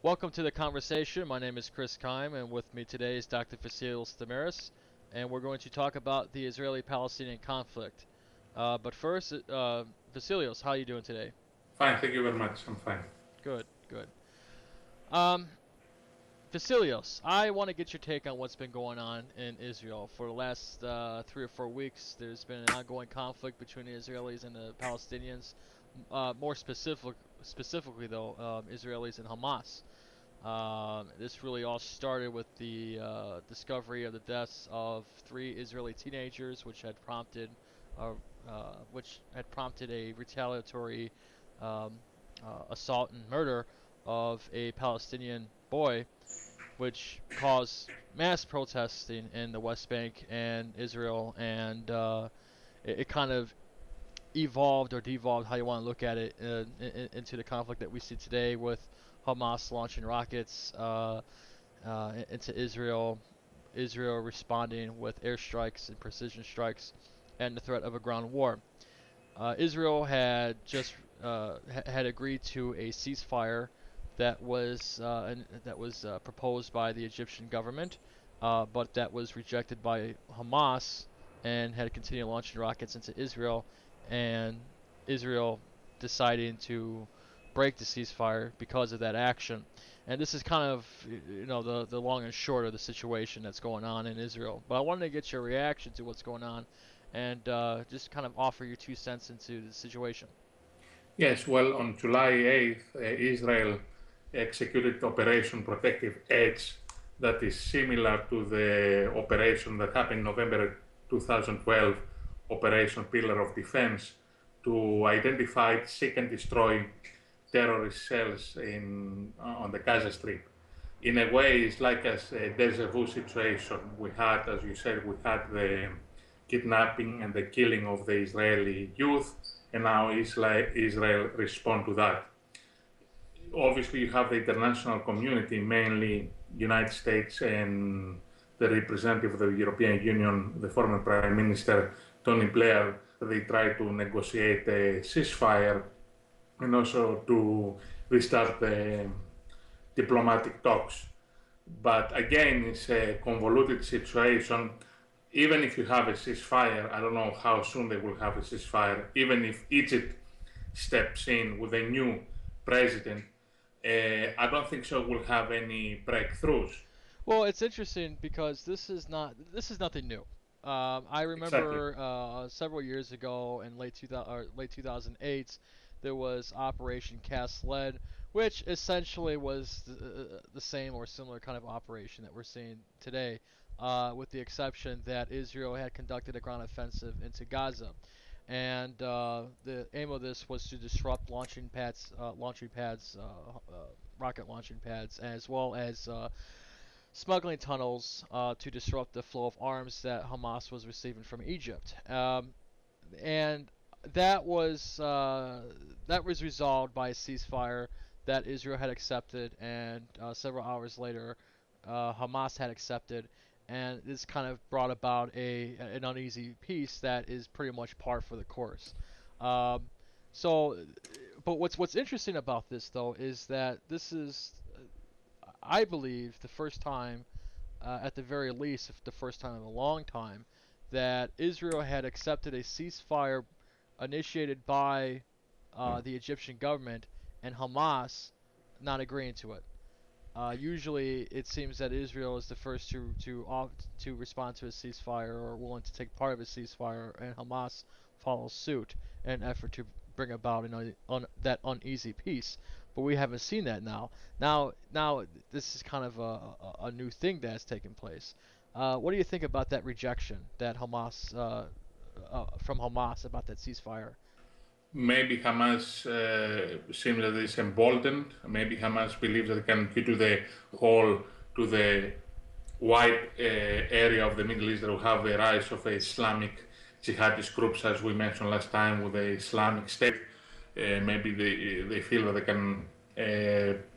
Welcome to the conversation. My name is Chris Kime, and with me today is Dr. Vasilis Damaris, and we're going to talk about the Israeli-Palestinian conflict. But first, Vasilios, how are you doing today? Fine, thank you very much. I'm fine. Good, good. Um, Vasilios, I want to get your take on what's been going on in Israel. For the last 3 or 4 weeks, there's been an ongoing conflict between the Israelis and the Palestinians. More specifically, though, Israelis and Hamas. This really all started with the discovery of the deaths of 3 Israeli teenagers, uh, which had prompted a retaliatory um, assault and murder of a Palestinian boy, which caused mass protesting in the West Bank and Israel, and it kind of evolved or devolved, how you want to look at it, into the conflict that we see today with Hamas launching rockets into Israel, Israel responding with airstrikes and precision strikes, and the threat of a ground war. Israel had just had agreed to a ceasefire that was proposed by the Egyptian government, but that was rejected by Hamas and had continued launching rockets into Israel, and Israel deciding to break the ceasefire because of that action. And this is kind of the long and short of the situation that's going on in Israel. But I wanted to get your reaction to what's going on and just kind of offer your 2 cents into the situation. Yes, well, on July 8th, Israel executed Operation Protective Edge, that is similar to the operation that happened in November 2012, Operation Pillar of Defense, to identify, seek, and destroy terrorist cells on the Gaza Strip. In a way, it's like a deja vu situation. We had, as you said, we had the kidnapping and the killing of the Israeli youth, and now Israel respond to that. Obviously, you have the international community, mainly United States and the representative of the European Union, the former Prime Minister Tony Blair. They try to negotiate a ceasefire and also to restart the diplomatic talks. But again, it's a convoluted situation. Even if you have a ceasefire, I don't know how soon they will have a ceasefire. Even if Egypt steps in with a new president, I don't think so we'll have any breakthroughs. Well, it's interesting because this is nothing new. I Exactly. remember several years ago in late 2008, there was Operation Cast Lead, which essentially was the same or similar kind of operation that we're seeing today, with the exception that Israel had conducted a ground offensive into Gaza, and the aim of this was to disrupt rocket launching pads, as well as smuggling tunnels to disrupt the flow of arms that Hamas was receiving from Egypt. And that was resolved by a ceasefire that Israel had accepted, and several hours later, Hamas had accepted, and this kind of brought about an uneasy peace that is pretty much par for the course. Um, so, but what's interesting about this though is that this is, I believe, the first time, at the very least, if the first time in a long time, that Israel had accepted a ceasefire initiated by the Egyptian government and Hamas not agreeing to it. Usually, it seems that Israel is the first to respond to a ceasefire or willing to take part of a ceasefire, and Hamas follows suit in an effort to bring about that uneasy peace. But we haven't seen that now. Now, this is kind of a new thing that has taken place. What do you think about that rejection that from Hamas about that ceasefire? Maybe Hamas seems that it's emboldened. Maybe Hamas believes that they can get to the whole, to the wide area of the Middle East that will have the rise of Islamic jihadist groups, as we mentioned last time, with the Islamic State. Maybe they feel that they can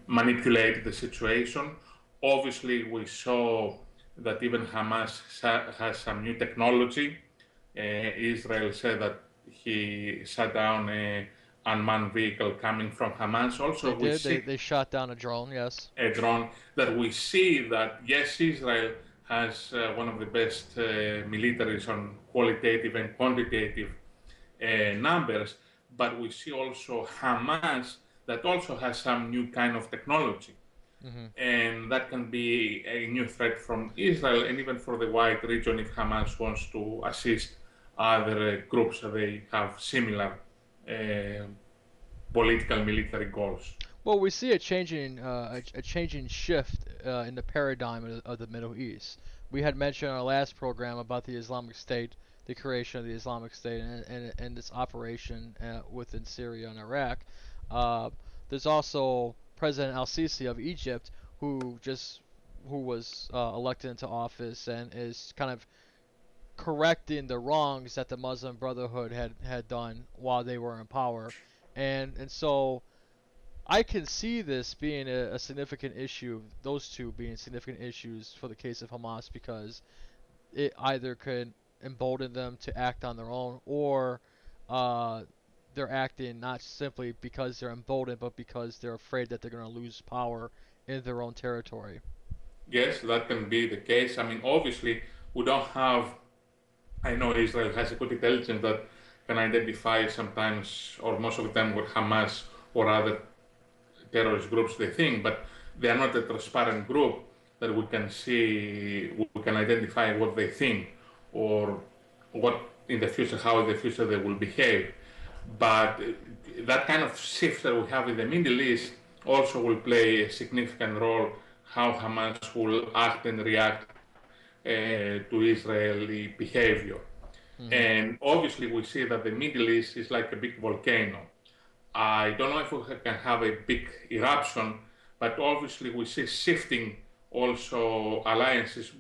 manipulate the situation. Obviously, we saw that even Hamas has some new technology. Israel said that he shut down unmanned vehicle coming from Hamas. They Also, we did. see They shot down a drone. Yes. a drone that we see that, yes, Israel has one of the best militaries on qualitative and quantitative numbers, but we see also Hamas that also has some new kind of technology. Hmm. And that can be a new threat from Israel and even for the wide region if Hamas wants to assist other groups that they have similar uh, political military goals. Well, we see a changing shift in the paradigm of the Middle East. We had mentioned in our last program about the Islamic State, the creation of the Islamic State, and its operation within Syria and Iraq. Uh, there's also President Al-Sisi of Egypt, who just who was elected into office and is kind of correcting the wrongs that the Muslim Brotherhood had done while they were in power, and so I can see this being a significant issue, those two being significant issues for the case of Hamas, because it either could embolden them to act on their own, or uh, they're acting not simply because they're emboldened, but because they're afraid that they're going to lose power in their own territory. Yes, that can be the case. I mean, obviously, we don't have, I know Israel has a good intelligence that can identify sometimes or most of the time what Hamas or other terrorist groups they think, but they are not a transparent group that we can see, we can identify what they think or what in the future, how in the future they will behave. But that kind of shift that we have in the Middle East also will play a significant role how Hamas will act and react to Israeli behavior. Hmm. And obviously, we see that the Middle East is like a big volcano. I don't know if we can have a big eruption, but obviously we see shifting also alliances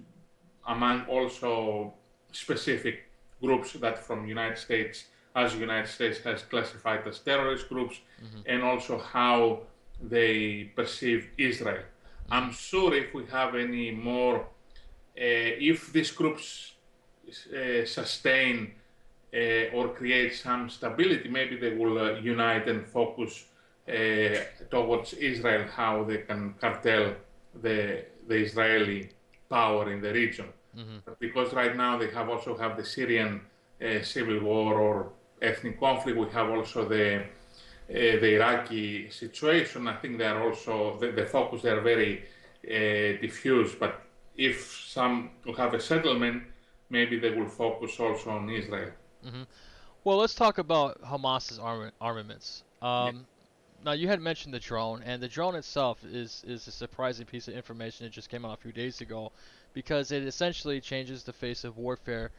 among also specific groups that from United States, as United States has classified as terrorist groups, Hmm. and also how they perceive Israel. I'm Hmm. sure if we have any more, if these groups sustain or create some stability, maybe they will unite and focus towards Israel, how they can cartel the Israeli power in the region. Hmm. But because right now they have also have the Syrian civil war or ethnic conflict, we have also the Iraqi situation. I think they are also the focus. They are very diffuse. But if some will have a settlement, maybe they will focus also on Israel. Hmm. Well, let's talk about Hamas's armaments. Yeah. Now you had mentioned the drone, and the drone itself is a surprising piece of information that just came out a few days ago, because it essentially changes the face of warfare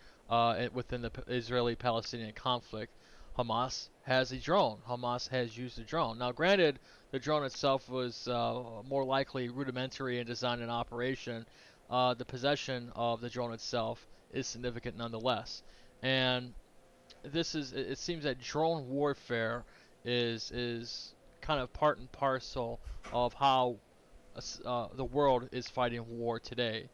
within the Israeli-Palestinian conflict. Hamas has a drone. Hamas has used a drone. Now, granted, the drone itself was more likely rudimentary in design and operation. The possession of the drone itself is significant nonetheless, and it seems that drone warfare is kind of part and parcel of how the world is fighting war today.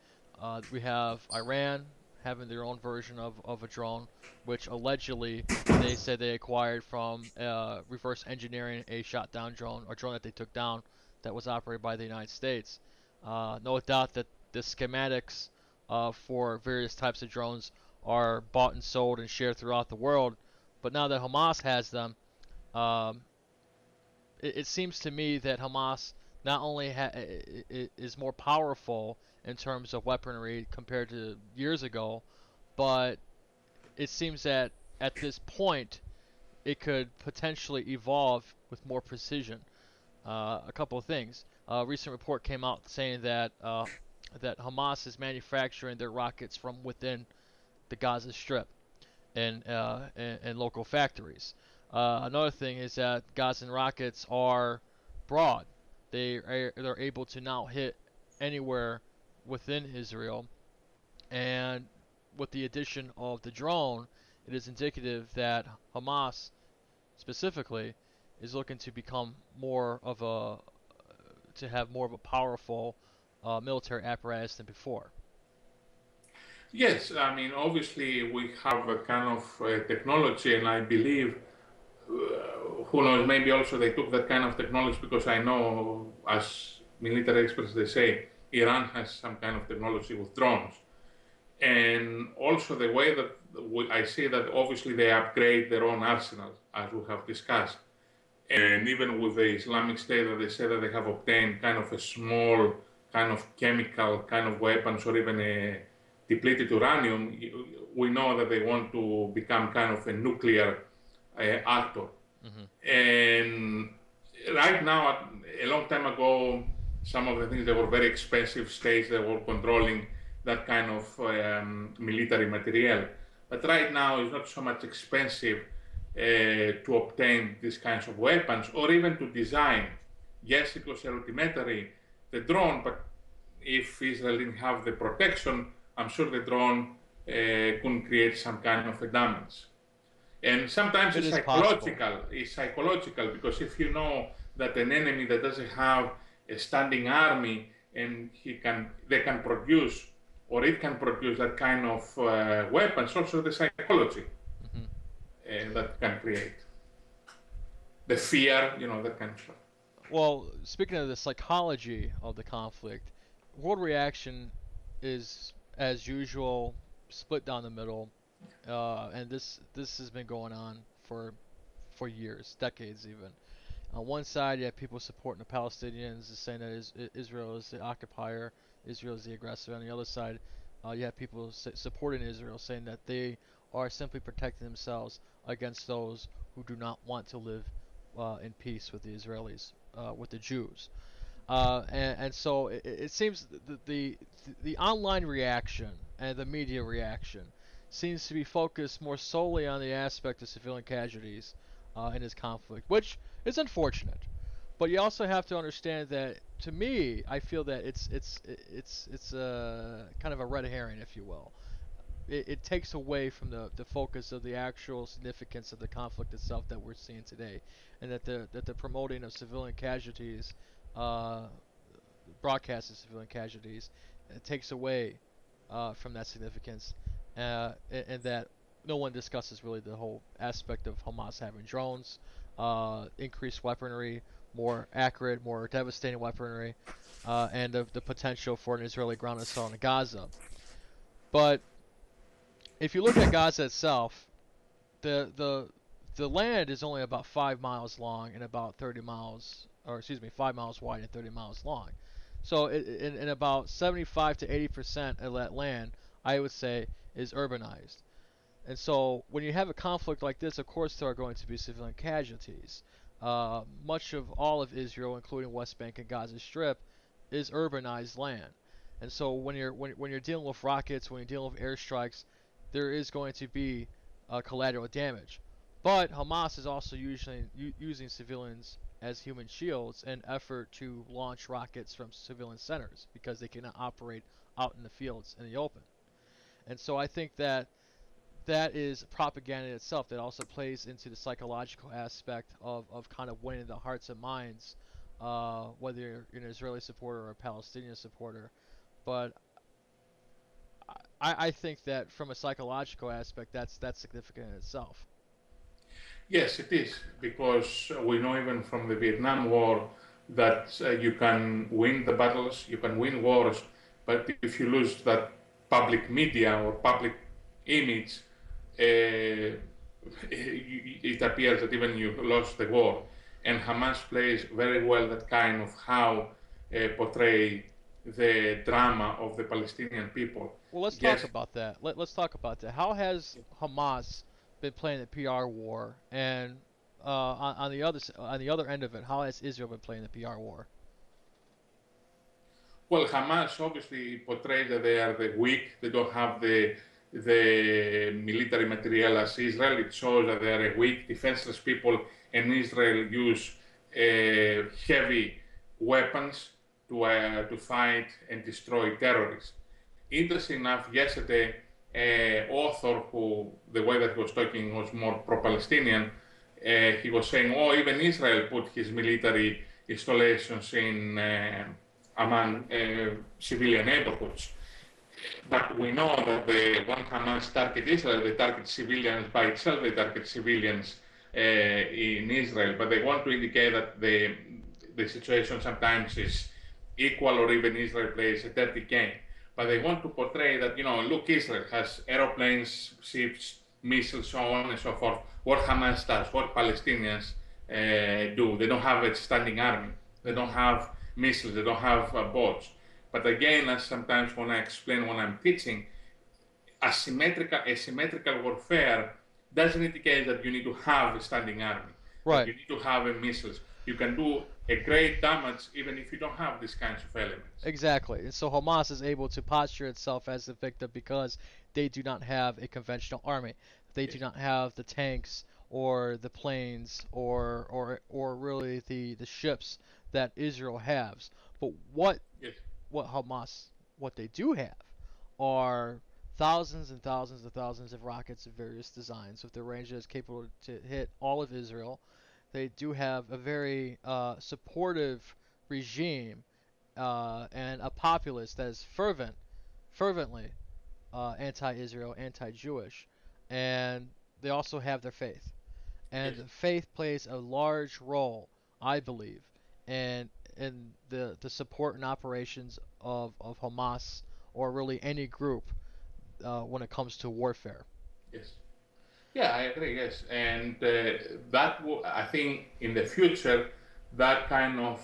We have Iran having their own version of a drone, which allegedly they said they acquired from reverse engineering a shot down drone or drone that they took down that was operated by the United States. No doubt that the schematics for various types of drones are bought and sold and shared throughout the world. But now that Hamas has them, um, it seems to me that Hamas not only is more powerful in terms of weaponry compared to years ago, but it seems that at this point it could potentially evolve with more precision. A couple of things. A recent report came out saying that Hamas is manufacturing their rockets from within the Gaza Strip and local factories. Another thing is that Gazan rockets are broad. They're able to now hit anywhere within Israel, and with the addition of the drone, it is indicative that Hamas specifically is looking to become more of a to have more of a powerful military apparatus than before. Yes, I mean, obviously we have a kind of technology, and I believe who knows, maybe also they took that kind of technology because I know, as military experts they say, Iran has some kind of technology with drones. And also the way that I see that obviously they upgrade their own arsenal, as we have discussed. And even with the Islamic State, that they say that they have obtained kind of a small, kind of chemical kind of weapons or even a depleted uranium, we know that they want to become kind of a nuclear actor. And right now, a long time ago, some of the things, they were very expensive states that were controlling that kind of military material. But right now, it's not so much expensive to obtain these kinds of weapons or even to design. Yes, it was a rudimentary, the drone, but if Israel didn't have the protection, I'm sure the drone couldn't create some kind of a damage. And sometimes It it's is possible. psychological. It's psychological because if you know that an enemy that doesn't have a standing army and they can produce or it can produce that kind of weapons, also the psychology that can create the fear, that kind of stuff. Well, speaking of the psychology of the conflict, world reaction is, as usual, split down the middle, and this has been going on for years, decades even. On one side, you have people supporting the Palestinians, saying that Israel is the occupier, Israel is the aggressor. On the other side, you have people supporting Israel, saying that they are simply protecting themselves against those who do not want to live in peace with the Israelis, with the Jews. And so it seems the online reaction and the media reaction seems to be focused more solely on the aspect of civilian casualties in this conflict, which is unfortunate. But you also have to understand that, to me, I feel that it's kind of a red herring, if you will. It takes away from the focus of the actual significance of the conflict itself that we're seeing today, and that the promoting of civilian casualties, uh, broadcast of civilian casualties, it takes away from that significance, and that no one discusses really the whole aspect of Hamas having drones, increased weaponry, more accurate, more devastating weaponry, and the potential for an Israeli ground assault on Gaza. But if you look at Gaza itself, the the the land is only about 5 miles long and about 30 miles, or excuse me, 5 miles wide and 30 miles long. So in about 75 to 80% of that land, I would say, is urbanized. And so when you have a conflict like this, of course there are going to be civilian casualties. Much of all of Israel, including West Bank and Gaza Strip, is urbanized land. And so when you're dealing with rockets, when you're dealing with airstrikes, there is going to be collateral damage. But Hamas is also using civilians as human shields in effort to launch rockets from civilian centers because they cannot operate out in the fields in the open. And so I think that is propaganda itself that also plays into the psychological aspect of kind of winning the hearts and minds, whether you're an Israeli supporter or a Palestinian supporter. But I think that from a psychological aspect, that's significant in itself. Yes, it is, because we know even from the Vietnam War that you can win the battles, you can win wars, but if you lose that public media or public image, it appears that even you lost the war. And Hamas plays very well that kind of how portray the drama of the Palestinian people. Well, let's talk Yes, about that. Let's talk about that. How has Hamas been playing the PR war, and on the other end of it, how has Israel been playing the PR war? well, Hamas obviously portrays that they are the weak, they don't have the military material as Israel. It shows that they are a weak, defenseless people, and Israel use heavy weapons to fight and destroy terrorists. Interesting enough, yesterday, author who, the way that he was talking was more pro-Palestinian, he was saying, oh, even Israel put his military installations in among civilian neighborhoods. But we know that when Hamas target Israel, they target civilians by itself, they target civilians in Israel, but they want to indicate that the situation sometimes is equal or even Israel plays a dirty game. But they want to portray that, look, Israel has aeroplanes, ships, missiles, so on and so forth. What Hamas does, what Palestinians do. They don't have a standing army. They don't have missiles. They don't have boats. But again, as sometimes when I explain, when I'm teaching, asymmetrical warfare doesn't indicate that you need to have a standing army, that Right. you need to have a missiles. You can do a great damage even if you don't have these kinds of elements. Exactly. And so Hamas is able to posture itself as the victim because they do not have a conventional army. They do Yes, not have the tanks or the planes or really the ships that Israel has. But yes, what Hamas what they do have are thousands and thousands and thousands of rockets of various designs with the range that is capable to hit all of Israel. They do have a very supportive regime and a populace that is fervently anti-Israel, anti-Jewish, and they also have their faith. yes, And faith plays a large role, I believe, in the support and operations of Hamas or really any group when it comes to warfare. yes. Yeah, I agree. Yes, and I think in the future that kind of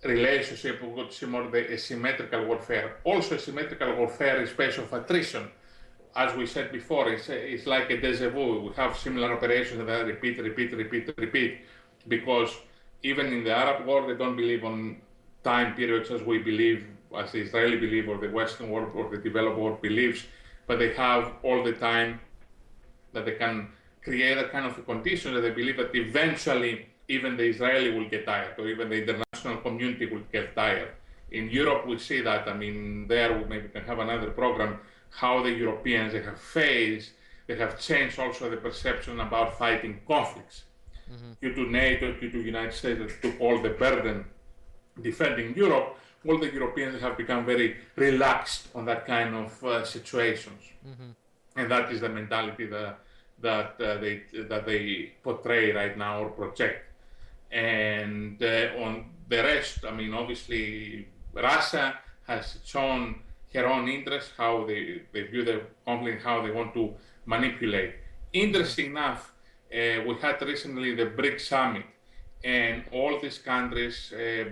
relationship we would see more the asymmetrical warfare. Also, asymmetrical warfare is based on attrition. As we said before, it's like a deja vu. We have similar operations that repeat, repeat, repeat, repeat, because even in the Arab world, they don't believe on time periods as we believe, as the Israeli believe, or the Western world, or the developed world believes, but they have all the time that they can create a kind of a condition that they believe that eventually even the Israeli will get tired, or even the international community will get tired. In Mhm. Europe, we see that. I mean, there we maybe can have another program how the Europeans they have changed also the perception about fighting conflicts. Mhm. Due to NATO, due to the United States that took all the burden defending Europe, all the Europeans have become very relaxed on that kind of situations, Mhm. and that is the mentality that they portray right now or project. And on the rest, I mean, obviously, Russia has shown her own interest, how they view the conflict, how they want to manipulate. Mhm. Interesting enough, we had recently the BRICS summit, and all these countries,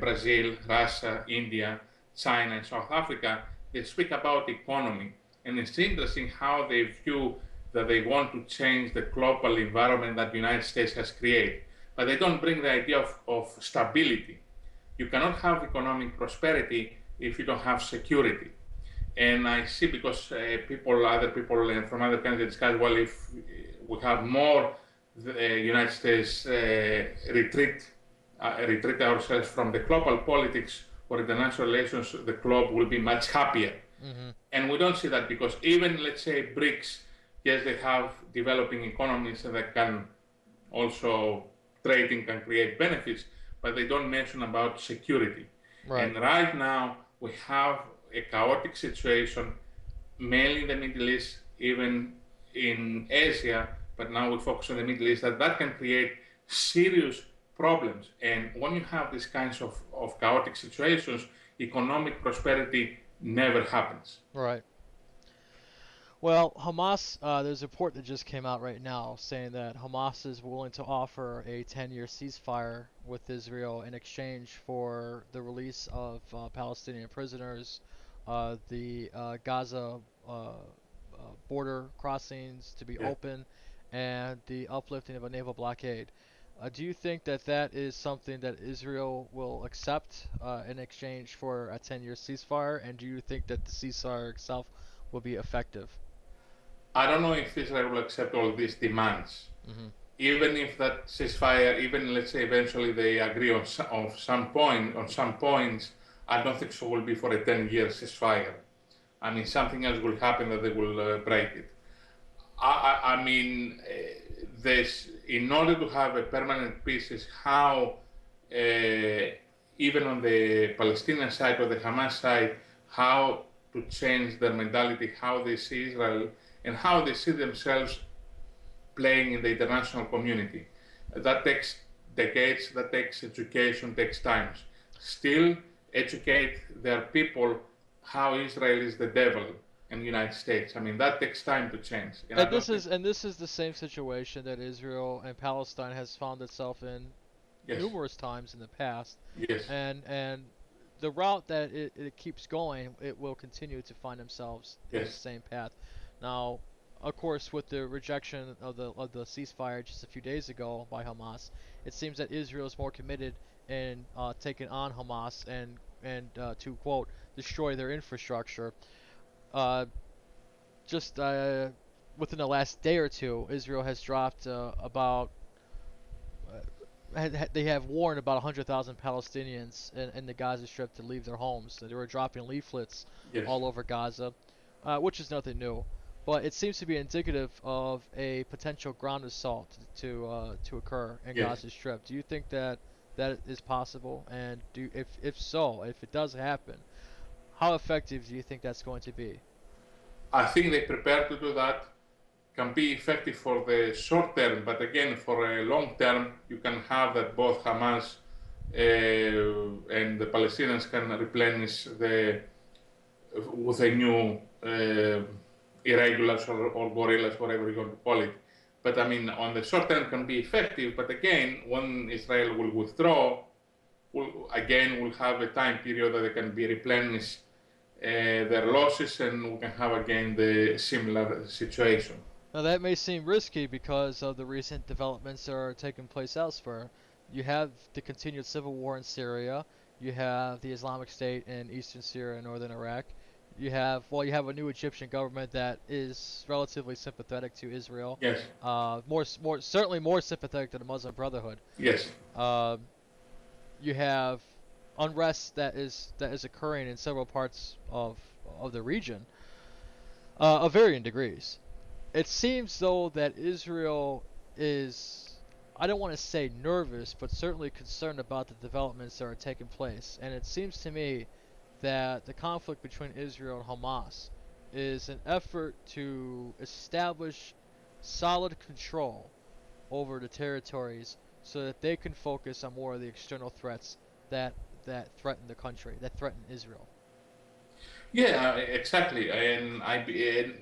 Brazil, Russia, India, China, and South Africa, they speak about economy. And it's interesting how they view that they want to change the global environment that the United States has created. But they don't bring the idea of stability. You cannot have economic prosperity if you don't have security. And I see because other people from other countries discuss, well, if we have more the United States retreat ourselves from the global politics or international relations, the globe will be much happier. Mhm. And we don't see that because even, let's say, BRICS, yes, they have developing economies that can also trading can create benefits, but they don't mention about security. Right. And right now we have a chaotic situation, mainly in the Middle East, even in Asia, but now we focus on the Middle East, that can create serious problems. And when you have these kinds of chaotic situations, economic prosperity never happens. Right. Well, Hamas, there's a report that just came out right now saying that Hamas is willing to offer a 10-year ceasefire with Israel in exchange for the release of Palestinian prisoners, the Gaza border crossings to be Yeah. open, and the uplifting of a naval blockade. Do you think that that is something that Israel will accept in exchange for a 10-year ceasefire? And do you think that the ceasefire itself will be effective? I don't know if Israel will accept all these demands. Hmm. Even if that ceasefire, even let's say eventually they agree on some points, I don't think so will be for a 10-year ceasefire. I mean, something else will happen that they will break it. I mean, this in order to have a permanent peace is how even on the Palestinian side or the Hamas side, how to change their mentality, how they see Israel, and how they see themselves playing in the international community. That takes decades, that takes education, takes time. Still, educate their people how Israel is the devil in the United States. I mean, that takes time to change. And I don't think, And this is the same situation that Israel and Palestine has found itself in yes, numerous times in the past, yes, and the route that it keeps going, it will continue to find themselves in the yes, same path. Now, of course, with the rejection of the ceasefire just a few days ago by Hamas, it seems that Israel is more committed in taking on Hamas and to quote destroy their infrastructure. Uh, just within the last day or two, Israel has dropped about they have warned about 100,000 Palestinians in the Gaza Strip to leave their homes. They were dropping leaflets yes, all over Gaza, which is nothing new. But it seems to be indicative of a potential ground assault to occur in yes. Gaza Strip. Do you think that that is possible? And do if so, if it does happen, how effective do you think that's going to be? I think they prepare to do that, can be effective for the short term, but again, for a long term, you can have that both Hamas and the Palestinians can replenish the with a new irregulars or guerrillas, whatever you want to call it. But I mean, on the short term, can be effective. But again, when Israel will withdraw, we'll have a time period that they can be replenished their losses, and we can have again the similar situation. Now that may seem risky because of the recent developments that are taking place elsewhere. You have the continued civil war in Syria. You have the Islamic State in eastern Syria and northern Iraq. You have a new Egyptian government that is relatively sympathetic to Israel. Yes, Certainly more sympathetic to the Muslim Brotherhood. yes, Uh, you have unrest that is occurring in several parts of the region, of varying degrees. It seems though that Israel is, I don't want to say nervous, but certainly concerned about the developments that are taking place. And it seems to me that the conflict between Israel and Hamas is an effort to establish solid control over the territories so that they can focus on more of the external threats that that threaten the country, that threaten Israel. yeah, exactly. And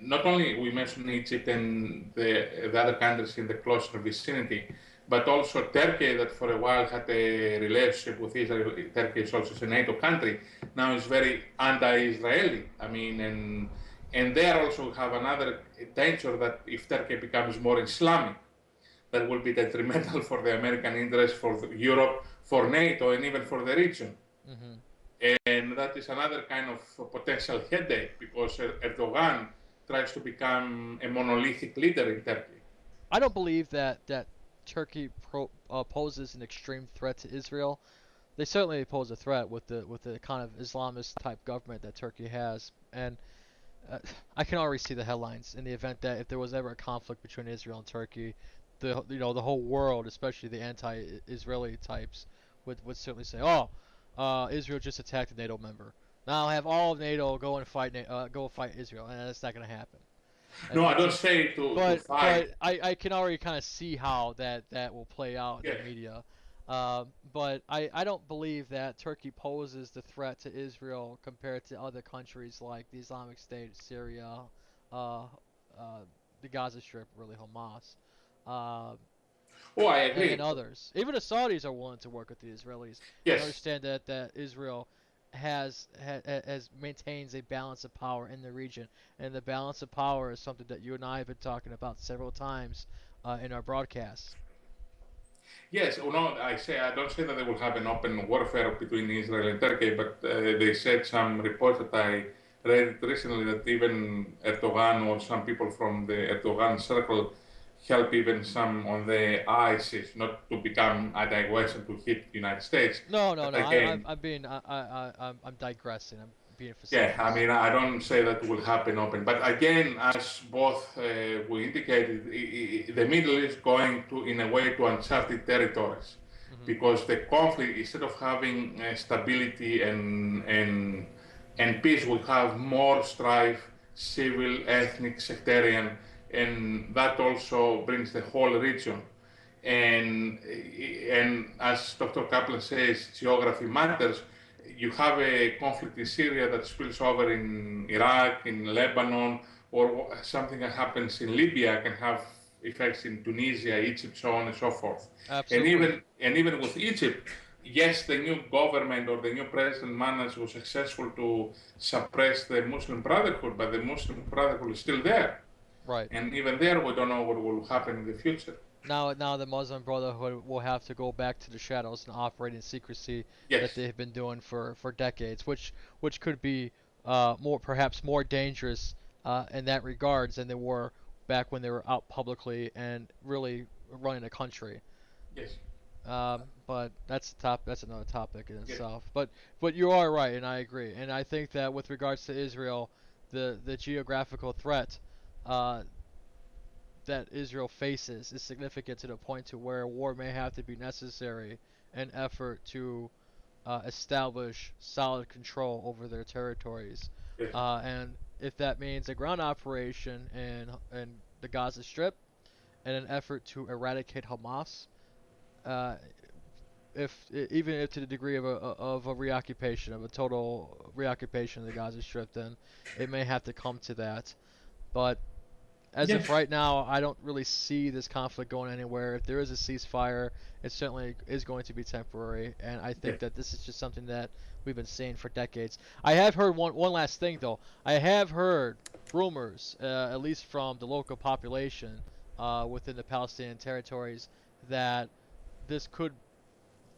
not only we mentioned Egypt and the other countries in the closer vicinity, but also Turkey, that for a while had a relationship with Israel. Turkey is also a NATO country. Now is very anti-Israeli. I mean, and there also have another danger that if Turkey becomes more Islamic, that will be detrimental for the American interest, for Europe, for NATO, and even for the region. Hmm. And that is another kind of potential headache because Erdogan tries to become a monolithic leader in Turkey. I don't believe that Turkey poses an extreme threat to Israel. They certainly pose a threat with the kind of Islamist type government that Turkey has, and uh, I can already see the headlines in the event that if there was ever a conflict between Israel and Turkey, the whole world, especially the anti-Israeli types, would certainly say, "Oh, Israel just attacked a NATO member. Now have all of NATO go and go fight Israel," and that's not going to happen. No, I It's don't just, say to fight. but I can already kind of see how that will play out in Yes, the media. But I don't believe that Turkey poses the threat to Israel compared to other countries like the Islamic State, Syria, uh, uh, the Gaza Strip, really Hamas, uh, oh, I and agree. others. Even the Saudis are willing to work with the Israelis and Yes, understand that Israel has maintains a balance of power in the region, and the balance of power is something that you and I have been talking about several times in our broadcasts. yes. Oh, no, I don't say that they will have an open warfare between Israel and Turkey, but they said some reports that I read recently that even Erdogan or some people from the Erdogan circle help even some on the ISIS not to become anti-Western to hit the United States. No, no, But no. again, I'm being I'm digressing. I'm being yeah, I facetious. mean, I don't say that will happen open, but again, as both we indicated, the Middle East going to, in a way, to uncharted territories, Hmm. because the conflict, instead of having stability and peace, will have more strife, civil, ethnic, sectarian, and that also brings the whole region. And as Dr. Kaplan says, geography matters. You have a conflict in Syria that spills over in Iraq, in Lebanon, or something that happens in Libya can have effects in Tunisia, Egypt, so on and so forth. Absolutely. And even with Egypt, yes, the new government or the new president managed was successful to suppress the Muslim Brotherhood, but the Muslim Brotherhood is still there. Right. And even there, we don't know what will happen in the future. Now the Muslim Brotherhood will have to go back to the shadows and operate in secrecy that Yes, they've been doing for decades, which could be perhaps more dangerous in that regards than they were back when they were out publicly and really running a country. yes, But that's another topic in yes, itself. But you are right, and I agree. And I think that with regards to Israel, the geographical threat uh, that Israel faces is significant to the point to where war may have to be necessary in effort to establish solid control over their territories. yes, And if that means a ground operation in the Gaza Strip in an effort to eradicate Hamas, uh, even if to the degree of a reoccupation, of a total reoccupation of the Gaza Strip, then it may have to come to that. But as of yes, right now, I don't really see this conflict going anywhere. If there is a ceasefire, it certainly is going to be temporary, and I think yes, that this is just something that we've been seeing for decades. I have heard one last thing though. I have heard rumors, at least from the local population within the Palestinian territories, that this could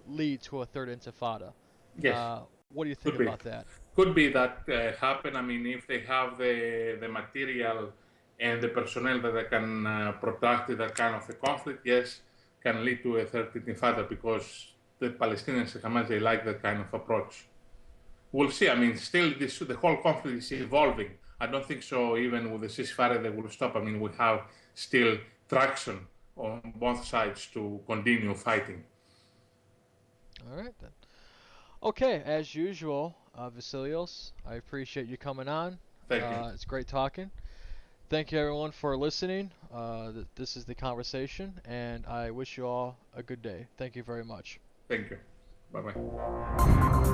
lead to a third intifada. yes. Uh, what do you think Could be. about that? Could be that happen. I mean, if they have the material and the personnel that they can protract that kind of a conflict, yes, can lead to a third intifada because the Palestinians and Hamas, they like that kind of approach. We'll see. I mean, still, the whole conflict is evolving. I don't think so. Even with the ceasefire, they will stop. I mean, we have still traction on both sides to continue fighting. All right then. Okay, as usual, Vasilios, I appreciate you coming on. Thank you. It's great talking. Thank you everyone for listening. This is the conversation, and I wish you all a good day. Thank you very much. Thank you. Bye bye.